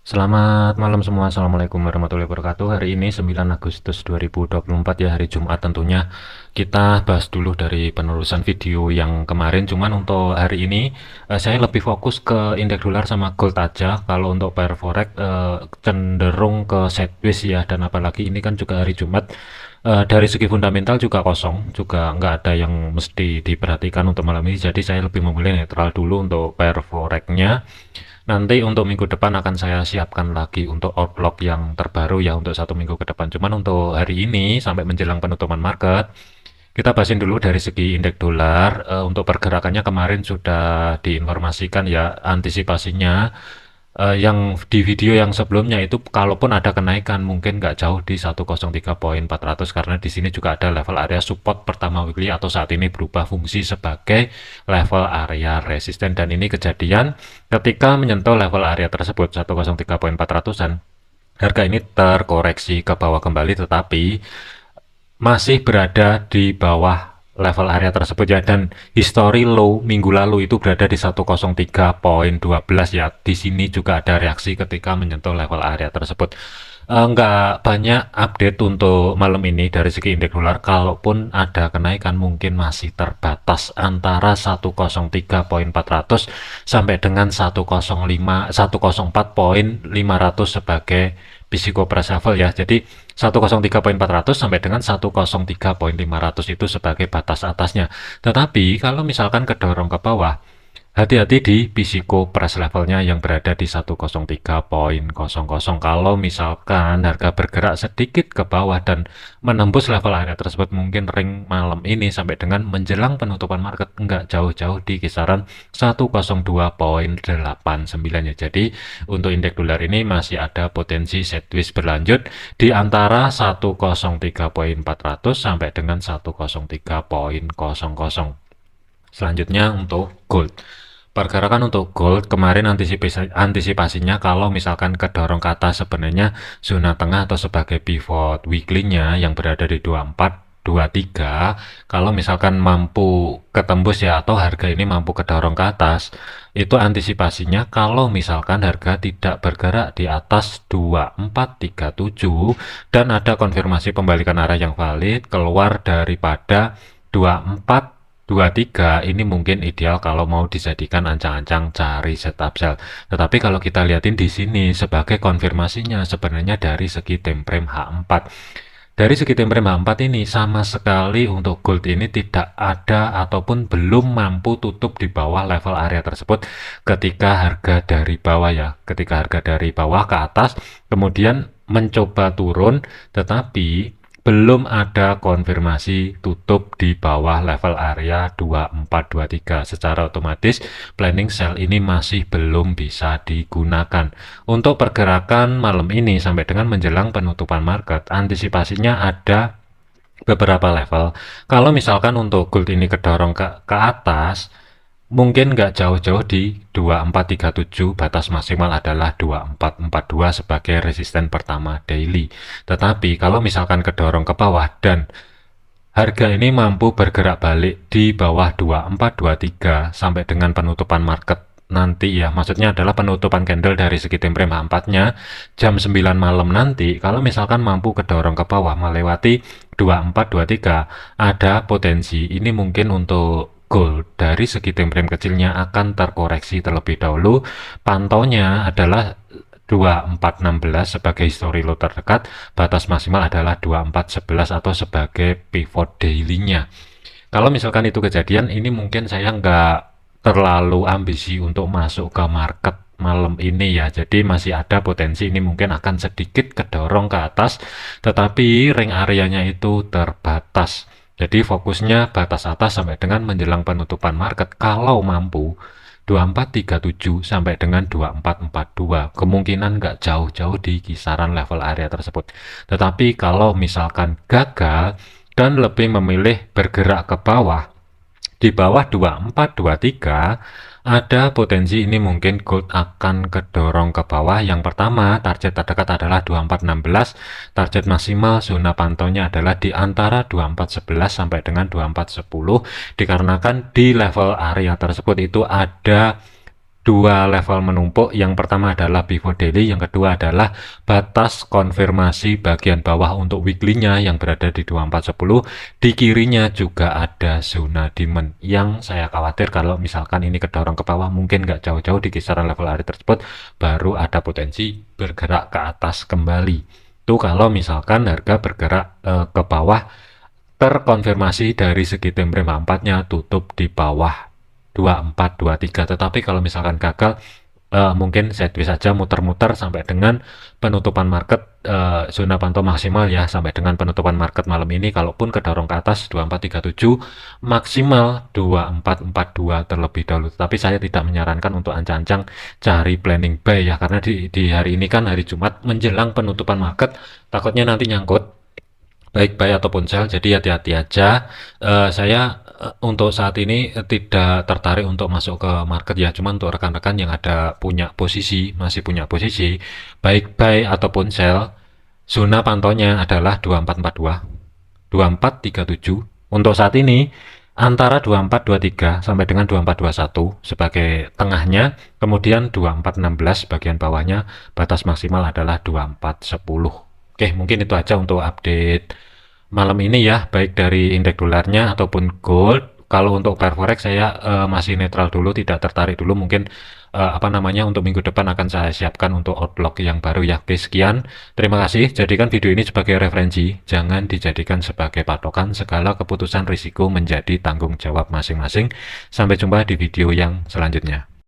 Selamat malam semua. Assalamualaikum warahmatullahi wabarakatuh. Hari ini 9 Agustus 2024 ya, hari Jumat tentunya. Kita bahas dulu dari penerusan video yang kemarin. Cuman untuk hari ini saya lebih fokus ke indeks dolar sama gold aja. Kalau untuk pair forex cenderung ke sideways ya, dan apalagi ini kan juga hari Jumat. Dari segi fundamental juga kosong, juga nggak ada yang mesti diperhatikan untuk malam ini. Jadi saya lebih memilih netral dulu untuk pair forex-nya. Nanti untuk minggu depan akan saya siapkan lagi untuk outlook yang terbaru ya untuk 1 minggu ke depan. Cuman untuk hari ini sampai menjelang penutupan market, kita bahasin dulu dari segi indeks dolar. Untuk pergerakannya kemarin sudah diinformasikan ya antisipasinya. Yang di video yang sebelumnya itu kalaupun ada kenaikan mungkin nggak jauh di 103.400 karena di sini juga ada level area support pertama weekly atau saat ini berubah fungsi sebagai level area resisten, dan ini kejadian ketika menyentuh level area tersebut 103.400-an. Harga ini terkoreksi ke bawah kembali tetapi masih berada di bawah level area tersebut ya, dan history low minggu lalu itu berada di 103.12 ya. Di sini juga ada reaksi ketika menyentuh level area tersebut. Nggak banyak update untuk malam ini dari segi indeks dolar. Kalaupun ada kenaikan mungkin masih terbatas antara 103.400 sampai dengan 104.500 sebagai Physical Price Level ya. Jadi 103.400 sampai dengan 103.500 itu sebagai batas atasnya. Tetapi kalau misalkan kedorong ke bawah, hati-hati di Physical Price Levelnya yang berada di 103.00. Kalau misalkan harga bergerak sedikit ke bawah dan menembus level area tersebut, mungkin ring malam ini sampai dengan menjelang penutupan market nggak jauh-jauh di kisaran 102.89 ya. Jadi untuk indeks dolar ini masih ada potensi sideways berlanjut di antara 103.400 sampai dengan 103.00. Selanjutnya untuk gold. Pergerakan untuk gold kemarin antisipasinya kalau misalkan kedorong ke atas sebenarnya zona tengah atau sebagai pivot weekly-nya yang berada di 2423, kalau misalkan mampu ketembus ya atau harga ini mampu kedorong ke atas, itu antisipasinya kalau misalkan harga tidak bergerak di atas 2437 dan ada konfirmasi pembalikan arah yang valid keluar daripada 2423, ini mungkin ideal kalau mau dijadikan ancang-ancang cari setup sell. Tetapi kalau kita lihatin di sini sebagai konfirmasinya sebenarnya dari segi time frame H4. Dari segi time frame H4 ini sama sekali untuk gold ini tidak ada ataupun belum mampu tutup di bawah level area tersebut ketika harga dari bawah ya. Ketika harga dari bawah ke atas kemudian mencoba turun tetapi belum ada konfirmasi tutup di bawah level area 2423. Secara otomatis planning sell ini masih belum bisa digunakan. Untuk pergerakan malam ini sampai dengan menjelang penutupan market, antisipasinya ada beberapa level. Kalau misalkan untuk gold ini kedorong ke atas, mungkin nggak jauh-jauh di 2437, batas maksimal adalah 2442 sebagai resisten pertama daily. Tetapi kalau misalkan kedorong ke bawah dan harga ini mampu bergerak balik di bawah 2423 sampai dengan penutupan market nanti ya, maksudnya adalah penutupan candle dari segi time frame H4-nya jam 9 malam nanti, kalau misalkan mampu kedorong ke bawah melewati 2423, ada potensi ini mungkin untuk gold dari segi time frame kecilnya akan terkoreksi terlebih dahulu. Pantaunya adalah 2416 sebagai history low terdekat, batas maksimal adalah 2411 atau sebagai pivot daily-nya. Kalau misalkan itu kejadian, ini mungkin saya nggak terlalu ambisi untuk masuk ke market malam ini ya. Jadi masih ada potensi ini mungkin akan sedikit kedorong ke atas, tetapi ring areanya itu terbatas. Jadi fokusnya batas atas sampai dengan menjelang penutupan market. Kalau mampu 2437 sampai dengan 2442, kemungkinan nggak jauh-jauh di kisaran level area tersebut. Tetapi kalau misalkan gagal dan lebih memilih bergerak ke bawah di bawah 2423, ada potensi ini mungkin gold akan kedorong ke bawah. Yang pertama, target terdekat adalah 2416, target maksimal zona pantaunya adalah di antara 2411 sampai dengan 2410, dikarenakan di level area tersebut itu ada dua level menumpuk. Yang pertama adalah pivot daily, yang kedua adalah batas konfirmasi bagian bawah untuk weekly-nya yang berada di 2410. Di kirinya juga ada zona demand yang saya khawatir kalau misalkan ini kedorong ke bawah, mungkin nggak jauh-jauh di kisaran level area tersebut, baru ada potensi bergerak ke atas kembali. Itu kalau misalkan harga bergerak ke bawah, terkonfirmasi dari segi time frame H4-nya tutup di bawah 2423. Tetapi kalau misalkan gagal, mungkin sideways saja muter-muter sampai dengan penutupan market, zona pantau maksimal ya sampai dengan penutupan market malam ini. Kalaupun kedorong ke atas 2437, maksimal 2442 terlebih dahulu. Tapi saya tidak menyarankan untuk ancang-ancang cari planning buy ya, karena di hari ini kan hari Jumat menjelang penutupan market, takutnya nanti nyangkut baik buy ataupun sell, jadi hati-hati aja. Saya untuk saat ini tidak tertarik untuk masuk ke market ya, cuma untuk rekan-rekan yang ada punya posisi, masih punya posisi, baik buy ataupun sell, zona pantaunya adalah 2442, 2437. Untuk saat ini antara 2423 sampai dengan 2421 sebagai tengahnya, kemudian 2416 bagian bawahnya, batas maksimal adalah 2410. Oke, mungkin itu aja untuk update malam ini ya, baik dari indeks dolarnya ataupun gold. Kalau untuk pair forex saya masih netral dulu, tidak tertarik dulu. Mungkin apa namanya, untuk minggu depan akan saya siapkan untuk outlook yang baru ya. Oke, sekian. Terima kasih. Jadikan video ini sebagai referensi, jangan dijadikan sebagai patokan. Segala keputusan risiko menjadi tanggung jawab masing-masing. Sampai jumpa di video yang selanjutnya.